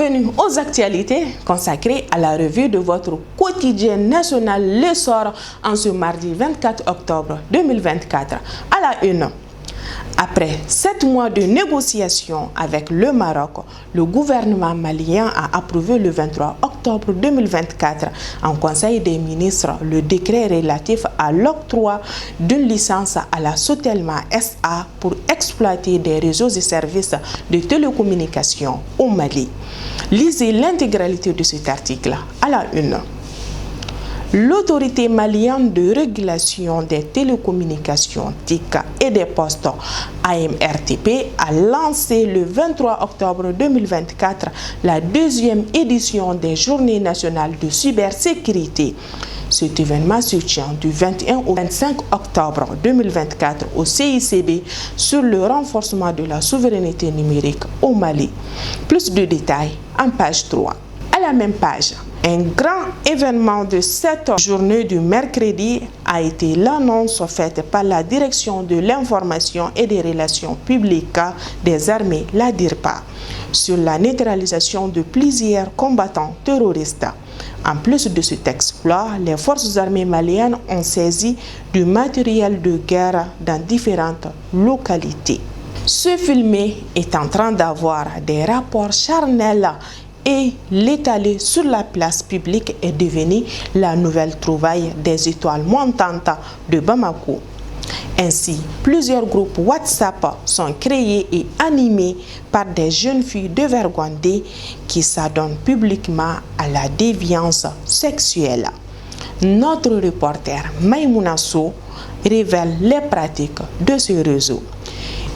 Bienvenue aux actualités consacrées à la revue de votre quotidien national L'Essor en ce mardi 24 octobre 2024. À la une. Après 7 mois de négociations avec le Maroc, le gouvernement malien a approuvé le 23 octobre 2024 en Conseil des ministres le décret relatif à l'octroi d'une licence à la Sotelma SA pour exploiter des réseaux et services de télécommunications au Mali. Lisez l'intégralité de cet article à la une. L'autorité malienne de régulation des télécommunications TIC et des postes AMRTP a lancé le 23 octobre 2024 la deuxième édition des Journées nationales de cybersécurité. Cet événement se tient du 21 au 25 octobre 2024 au CICB sur le renforcement de la souveraineté numérique au Mali. Plus de détails en page 3. À la même page, un grand événement de cette journée du mercredi a été l'annonce faite par la Direction de l'information et des relations publiques des armées, la DIRPA, sur la neutralisation de plusieurs combattants terroristes. En plus de cet exploit, les forces armées maliennes ont saisi du matériel de guerre dans différentes localités. Ce filmé est en train d'avoir des rapports charnels et l'étaler sur la place publique est devenu la nouvelle trouvaille des étoiles montantes de Bamako. Ainsi, plusieurs groupes WhatsApp sont créés et animés par des jeunes filles dévergondées qui s'adonnent publiquement à la déviance sexuelle. Notre reporter Maïmouna Sow révèle les pratiques de ce réseau.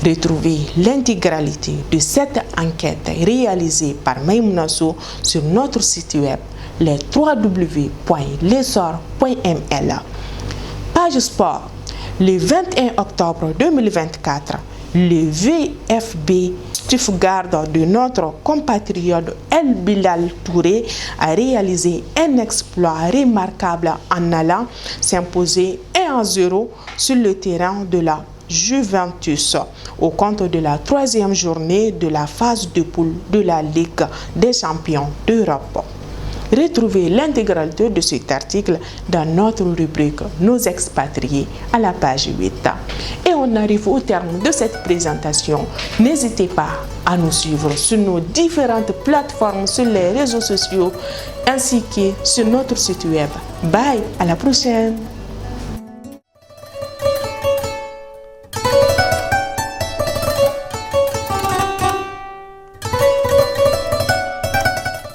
Retrouvez l'intégralité de cette enquête réalisée par Maïmouna Sow sur notre site web les www.lessor.ml. Page sport. Le 21 octobre 2024, le VFB Stuttgart de notre compatriote El Bilal Touré a réalisé un exploit remarquable en allant s'imposer 1-0 sur le terrain de la Juventus au compte de la 3e journée de la phase de poule de la Ligue des champions d'Europe. Retrouvez l'intégralité de cet article dans notre rubrique Nos expatriés à la page 8. Et on arrive au terme de cette présentation. N'hésitez pas à nous suivre sur nos différentes plateformes sur les réseaux sociaux ainsi que sur notre site web. Bye, à la prochaine.